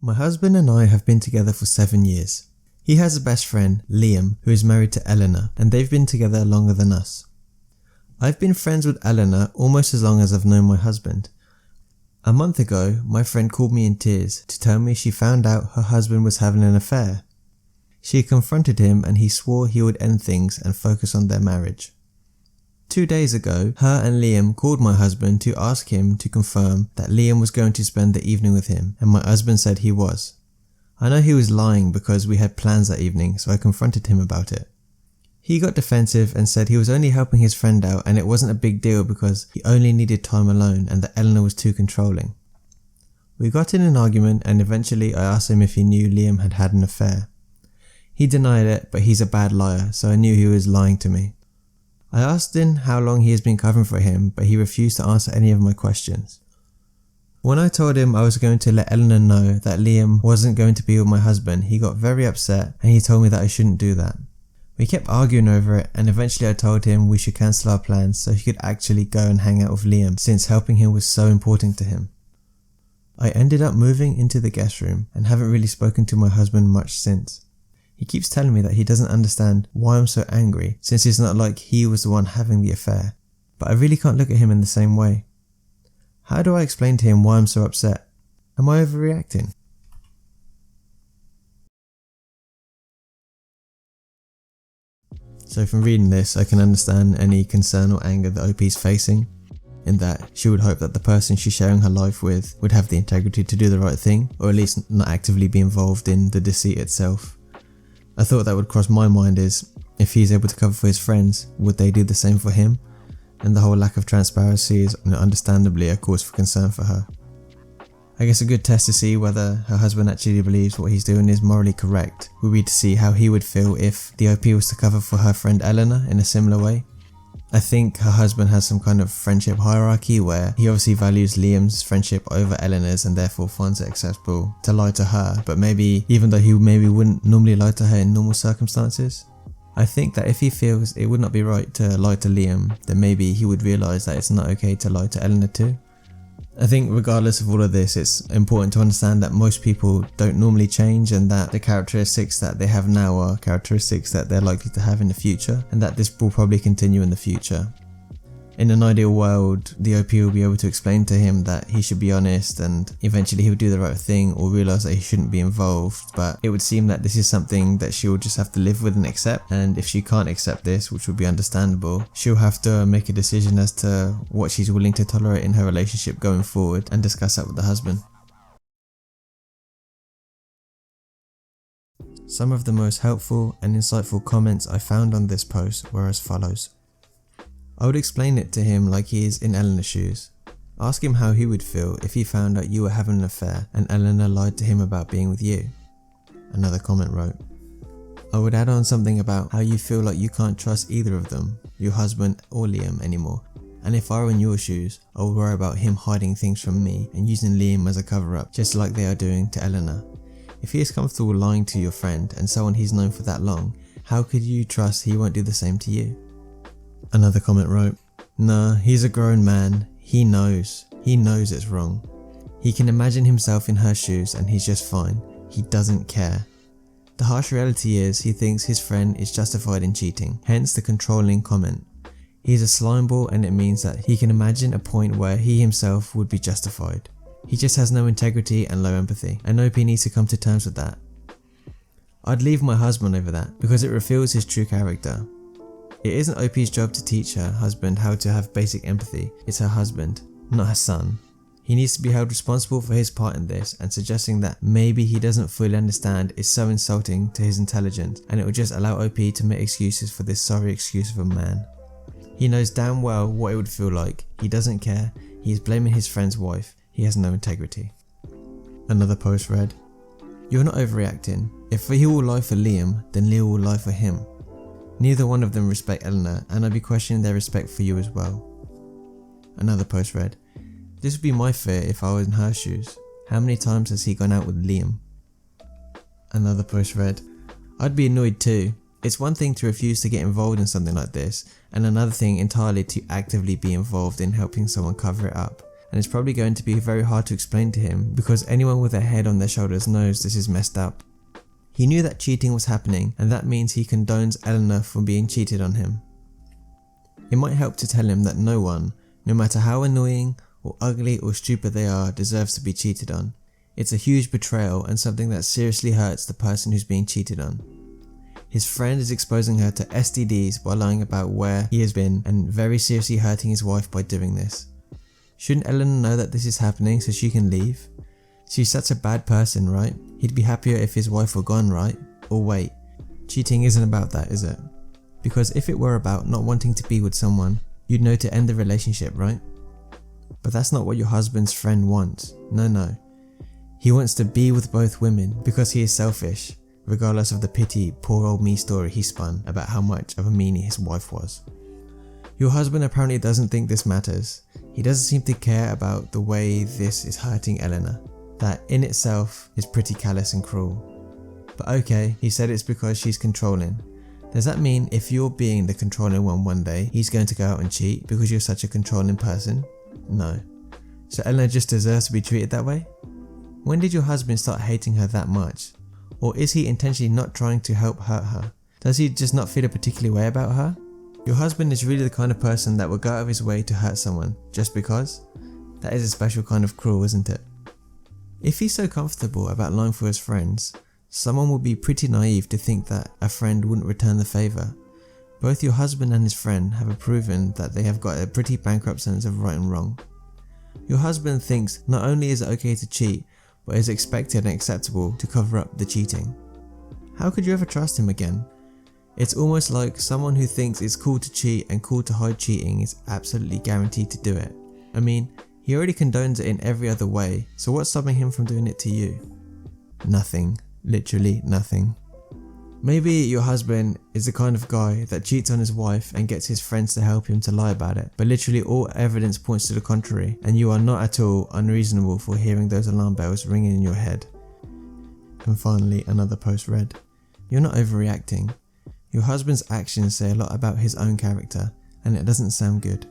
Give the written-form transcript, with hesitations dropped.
My husband and I have been together for 7 years. He has a best friend, Liam, who is married to Eleanor, and they've been together longer than us. I've been friends with Eleanor almost as long as I've known my husband. A month ago, my friend called me in tears to tell me she found out her husband was having an affair. She confronted him and he swore he would end things and focus on their marriage. 2 days ago, her and Liam called my husband to ask him to confirm that Liam was going to spend the evening with him, and my husband said he was. I know he was lying because we had plans that evening, so I confronted him about it. He got defensive and said he was only helping his friend out and it wasn't a big deal because he only needed time alone and that Eleanor was too controlling. We got in an argument and eventually I asked him if he knew Liam had had an affair. He denied it, but he's a bad liar, so I knew he was lying to me. I asked him how long he has been covering for him, but he refused to answer any of my questions. When I told him I was going to let Eleanor know that Liam wasn't going to be with my husband, he got very upset and he told me that I shouldn't do that. We kept arguing over it and eventually I told him we should cancel our plans so he could actually go and hang out with Liam since helping him was so important to him. I ended up moving into the guest room and haven't really spoken to my husband much since. He keeps telling me that he doesn't understand why I'm so angry since it's not like he was the one having the affair, but I really can't look at him in the same way. How do I explain to him why I'm so upset? Am I overreacting? So from reading this, I can understand any concern or anger that OP is facing, in that she would hope that the person she's sharing her life with would have the integrity to do the right thing, or at least not actively be involved in the deceit itself. A thought that would cross my mind is, if he's able to cover for his friends, would they do the same for him? And the whole lack of transparency is understandably a cause for concern for her. I guess a good test to see whether her husband actually believes what he's doing is morally correct would be to see how he would feel if the OP was to cover for her friend Eleanor in a similar way. I think her husband has some kind of friendship hierarchy where he obviously values Liam's friendship over Eleanor's and therefore finds it acceptable to lie to her, but maybe even though he wouldn't normally lie to her in normal circumstances. I think that if he feels it would not be right to lie to Liam, then maybe he would realise that it's not okay to lie to Eleanor too. I think regardless of all of this, it's important to understand that most people don't normally change and that the characteristics that they have now are characteristics that they're likely to have in the future, and that this will probably continue in the future. In an ideal world, the OP will be able to explain to him that he should be honest and eventually he would do the right thing or realise that he shouldn't be involved, but it would seem that this is something that she will just have to live with and accept, and if she can't accept this, which would be understandable, she'll have to make a decision as to what she's willing to tolerate in her relationship going forward and discuss that with the husband. Some of the most helpful and insightful comments I found on this post were as follows. I would explain it to him like he is in Eleanor's shoes. Ask him how he would feel if he found out you were having an affair and Eleanor lied to him about being with you. Another comment wrote, I would add on something about how you feel like you can't trust either of them, your husband or Liam, anymore. And if I were in your shoes, I would worry about him hiding things from me and using Liam as a cover up, just like they are doing to Eleanor. If he is comfortable lying to your friend and someone he's known for that long, how could you trust he won't do the same to you? Another comment wrote, nah, he's a grown man, he knows it's wrong. He can imagine himself in her shoes and he's just fine, he doesn't care. The harsh reality is he thinks his friend is justified in cheating, hence the controlling comment. He's a slimeball and it means that he can imagine a point where he himself would be justified. He just has no integrity and low empathy, and OP needs to come to terms with that. I'd leave my husband over that because it reveals his true character. It isn't OP's job to teach her husband how to have basic empathy, it's her husband, not her son. He needs to be held responsible for his part in this, and suggesting that maybe he doesn't fully understand is so insulting to his intelligence, and it will just allow OP to make excuses for this sorry excuse of a man. He knows damn well what it would feel like, he doesn't care, he is blaming his friend's wife, he has no integrity. Another post read, you're not overreacting, if he will lie for Liam, then Liam will lie for him. Neither one of them respect Eleanor and I'd be questioning their respect for you as well. Another post read, this would be my fear if I was in her shoes. How many times has he gone out with Liam? Another post read, I'd be annoyed too. It's one thing to refuse to get involved in something like this, and another thing entirely to actively be involved in helping someone cover it up. and it's probably going to be very hard to explain to him because anyone with their head on their shoulders knows this is messed up. He knew that cheating was happening, and that means he condones Eleanor for being cheated on him. It might help to tell him that no one, no matter how annoying or ugly or stupid they are, deserves to be cheated on. It's a huge betrayal and something that seriously hurts the person who's being cheated on. His friend is exposing her to STDs by lying about where he has been and very seriously hurting his wife by doing this. Shouldn't Eleanor know that this is happening so she can leave? She's such a bad person, right? He'd be happier if his wife were gone, right? Or wait, cheating isn't about that, is it? Because if it were about not wanting to be with someone, you'd know to end the relationship, right? But that's not what your husband's friend wants. No. He wants to be with both women because he is selfish, regardless of the pity poor old me story he spun about how much of a meanie his wife was. Your husband apparently doesn't think this matters. He doesn't seem to care about the way this is hurting Eleanor. That in itself is pretty callous and cruel. But okay, he said it's because she's controlling. Does that mean if you're being the controlling one day, he's going to go out and cheat because you're such a controlling person? No. So Eleanor just deserves to be treated that way? When did your husband start hating her that much? Or is he intentionally not trying to help hurt her? Does he just not feel a particular way about her? Your husband is really the kind of person that would go out of his way to hurt someone just because? That is a special kind of cruel, isn't it? If he's so comfortable about lying for his friends, someone would be pretty naive to think that a friend wouldn't return the favour. Both your husband and his friend have proven that they have got a pretty bankrupt sense of right and wrong. Your husband thinks not only is it okay to cheat, but is expected and acceptable to cover up the cheating. How could you ever trust him again? It's almost like someone who thinks it's cool to cheat and cool to hide cheating is absolutely guaranteed to do it. I mean, he already condones it in every other way, so what's stopping him from doing it to you? Nothing. Literally nothing. Maybe your husband is the kind of guy that cheats on his wife and gets his friends to help him to lie about it, but literally all evidence points to the contrary, and you are not at all unreasonable for hearing those alarm bells ringing in your head. And finally, another post read, "You're not overreacting. Your husband's actions say a lot about his own character, and it doesn't sound good.